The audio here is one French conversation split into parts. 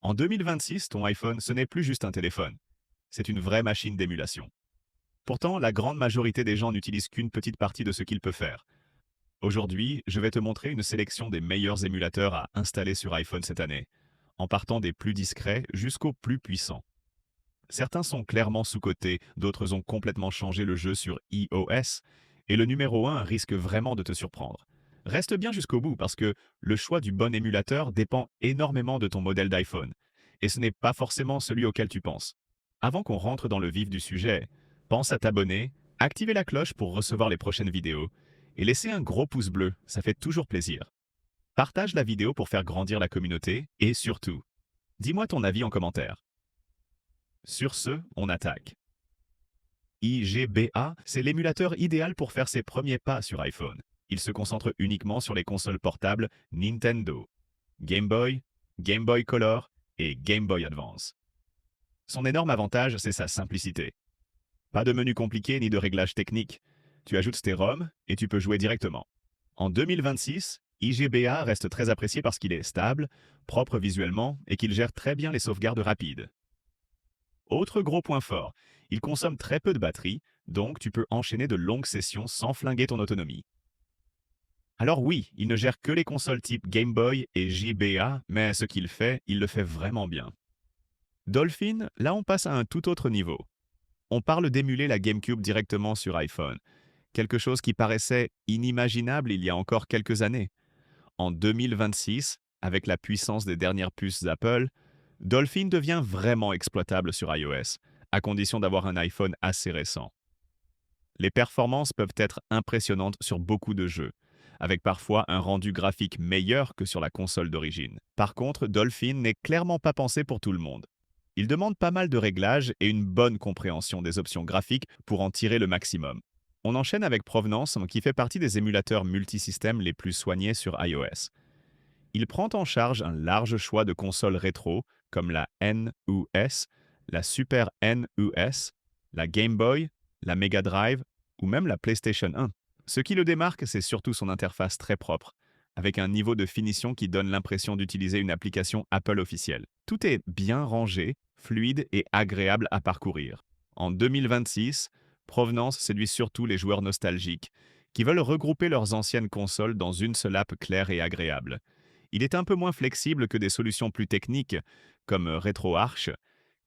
En 2026, ton iPhone, ce n'est plus juste un téléphone. C'est une vraie machine d'émulation. Pourtant, la grande majorité des gens n'utilisent qu'une petite partie de ce qu'il peut faire. Aujourd'hui, je vais te montrer une sélection des meilleurs émulateurs à installer sur iPhone cette année, en partant des plus discrets jusqu'aux plus puissants. Certains sont clairement sous-cotés, d'autres ont complètement changé le jeu sur iOS, et le numéro 1 risque vraiment de te surprendre. Reste bien jusqu'au bout parce que le choix du bon émulateur dépend énormément de ton modèle d'iPhone, et ce n'est pas forcément celui auquel tu penses. Avant qu'on rentre dans le vif du sujet, pense à t'abonner, activer la cloche pour recevoir les prochaines vidéos, et laisser un gros pouce bleu, ça fait toujours plaisir. Partage la vidéo pour faire grandir la communauté, et surtout, dis-moi ton avis en commentaire. Sur ce, on attaque. IGBA, c'est l'émulateur idéal pour faire ses premiers pas sur iPhone. Il se concentre uniquement sur les consoles portables Nintendo, Game Boy, Game Boy Color et Game Boy Advance. Son énorme avantage, c'est sa simplicité. Pas de menu compliqué ni de réglages techniques. Tu ajoutes tes ROM et tu peux jouer directement. En 2026, IGBA reste très apprécié parce qu'il est stable, propre visuellement et qu'il gère très bien les sauvegardes rapides. Autre gros point fort, il consomme très peu de batterie, donc tu peux enchaîner de longues sessions sans flinguer ton autonomie. Alors oui, il ne gère que les consoles type Game Boy et JBA, mais ce qu'il fait, il le fait vraiment bien. Dolphin, là on passe à un tout autre niveau. On parle d'émuler la GameCube directement sur iPhone, quelque chose qui paraissait inimaginable il y a encore quelques années. En 2026, avec la puissance des dernières puces Apple, Dolphin devient vraiment exploitable sur iOS, à condition d'avoir un iPhone assez récent. Les performances peuvent être impressionnantes sur beaucoup de jeux, avec parfois un rendu graphique meilleur que sur la console d'origine. Par contre, Dolphin n'est clairement pas pensé pour tout le monde. Il demande pas mal de réglages et une bonne compréhension des options graphiques pour en tirer le maximum. On enchaîne avec Provenance, qui fait partie des émulateurs multisystèmes les plus soignés sur iOS. Il prend en charge un large choix de consoles rétro, comme la NES, la Super NES, la Game Boy, la Mega Drive ou même la PlayStation 1. Ce qui le démarque, c'est surtout son interface très propre, avec un niveau de finition qui donne l'impression d'utiliser une application Apple officielle. Tout est bien rangé, fluide et agréable à parcourir. En 2026, Provenance séduit surtout les joueurs nostalgiques, qui veulent regrouper leurs anciennes consoles dans une seule app claire et agréable. Il est un peu moins flexible que des solutions plus techniques, comme RetroArch,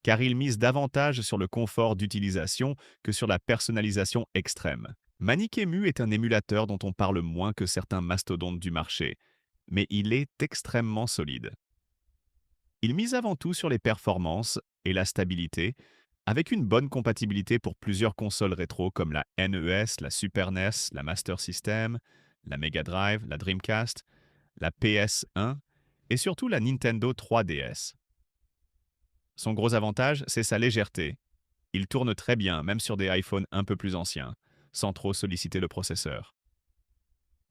car il mise davantage sur le confort d'utilisation que sur la personnalisation extrême. Manikemu est un émulateur dont on parle moins que certains mastodontes du marché, mais il est extrêmement solide. Il mise avant tout sur les performances et la stabilité, avec une bonne compatibilité pour plusieurs consoles rétro comme la NES, la Super NES, la Master System, la Mega Drive, la Dreamcast, la PS1 et surtout la Nintendo 3DS. Son gros avantage, c'est sa légèreté. Il tourne très bien, même sur des iPhones un peu plus anciens, sans trop solliciter le processeur.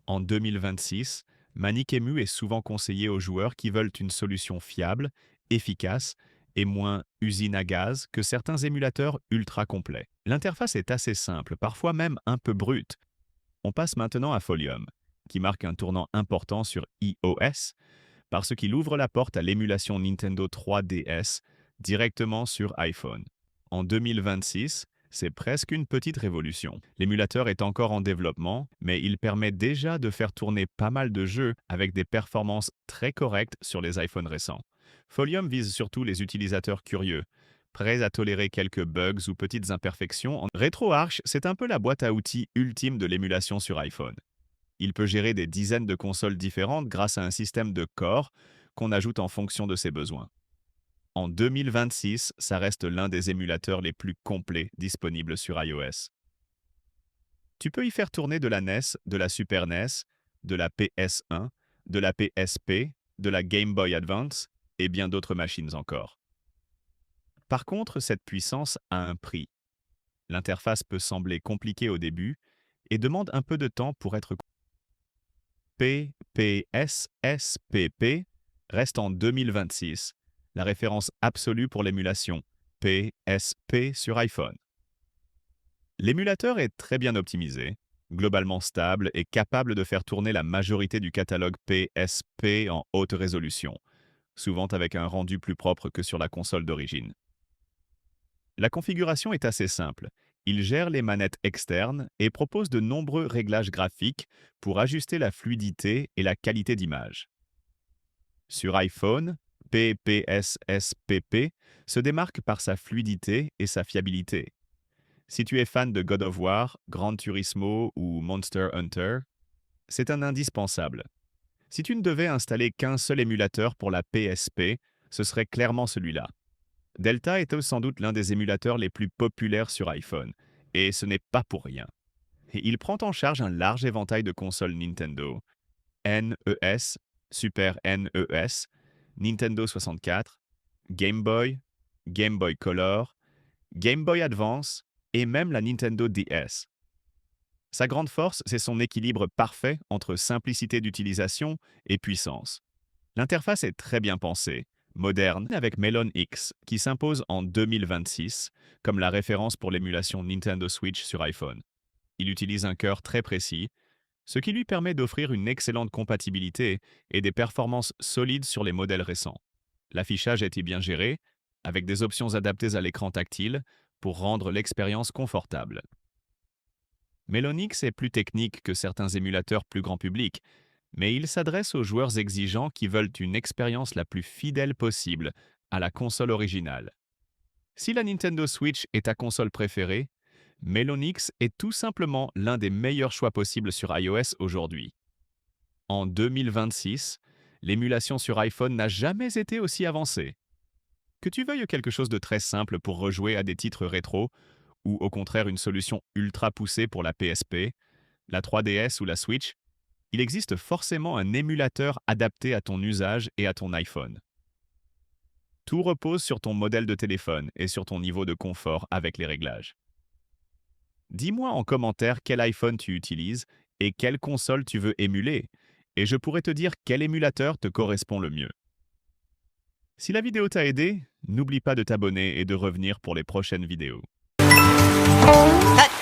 En 2026, Manikemu est souvent conseillé aux joueurs qui veulent une solution fiable, efficace et moins usine à gaz que certains émulateurs ultra complets. L'interface est assez simple, parfois même un peu brute. On passe maintenant à Folium, qui marque un tournant important sur iOS parce qu'il ouvre la porte à l'émulation Nintendo 3DS directement sur iPhone. En 2026, c'est presque une petite révolution. L'émulateur est encore en développement, mais il permet déjà de faire tourner pas mal de jeux avec des performances très correctes sur les iPhones récents. Folium vise surtout les utilisateurs curieux, prêts à tolérer quelques bugs ou petites imperfections. RetroArch, c'est un peu la boîte à outils ultime de l'émulation sur iPhone. Il peut gérer des dizaines de consoles différentes grâce à un système de core qu'on ajoute en fonction de ses besoins. En 2026, ça reste l'un des émulateurs les plus complets disponibles sur iOS. Tu peux y faire tourner de la NES, de la Super NES, de la PS1, de la PSP, de la Game Boy Advance et bien d'autres machines encore. Par contre, cette puissance a un prix. L'interface peut sembler compliquée au début et demande un peu de temps pour être PPSSPP reste en 2026, la référence absolue pour l'émulation PSP sur iPhone. L'émulateur est très bien optimisé, globalement stable et capable de faire tourner la majorité du catalogue PSP en haute résolution, souvent avec un rendu plus propre que sur la console d'origine. La configuration est assez simple. Il gère les manettes externes et propose de nombreux réglages graphiques pour ajuster la fluidité et la qualité d'image. Sur iPhone, PPSSPP se démarque par sa fluidité et sa fiabilité. Si tu es fan de God of War, Gran Turismo ou Monster Hunter, c'est un indispensable. Si tu ne devais installer qu'un seul émulateur pour la PSP, ce serait clairement celui-là. Delta est sans doute l'un des émulateurs les plus populaires sur iPhone, et ce n'est pas pour rien. Il prend en charge un large éventail de consoles Nintendo, NES, Super NES, Nintendo 64, Game Boy, Game Boy Color, Game Boy Advance et même la Nintendo DS. Sa grande force, c'est son équilibre parfait entre simplicité d'utilisation et puissance. L'interface est très bien pensée, moderne, avec Melon X, qui s'impose en 2026 comme la référence pour l'émulation Nintendo Switch sur iPhone. Il utilise un cœur très précis, ce qui lui permet d'offrir une excellente compatibilité et des performances solides sur les modèles récents. L'affichage est bien géré, avec des options adaptées à l'écran tactile pour rendre l'expérience confortable. Melonix est plus technique que certains émulateurs plus grand public, mais il s'adresse aux joueurs exigeants qui veulent une expérience la plus fidèle possible à la console originale. Si la Nintendo Switch est ta console préférée, Melonix est tout simplement l'un des meilleurs choix possibles sur iOS aujourd'hui. En 2026, l'émulation sur iPhone n'a jamais été aussi avancée. Que tu veuilles quelque chose de très simple pour rejouer à des titres rétro, ou au contraire une solution ultra poussée pour la PSP, la 3DS ou la Switch, il existe forcément un émulateur adapté à ton usage et à ton iPhone. Tout repose sur ton modèle de téléphone et sur ton niveau de confort avec les réglages. Dis-moi en commentaire quel iPhone tu utilises et quelle console tu veux émuler, et je pourrai te dire quel émulateur te correspond le mieux. Si la vidéo t'a aidé, n'oublie pas de t'abonner et de revenir pour les prochaines vidéos. Cut.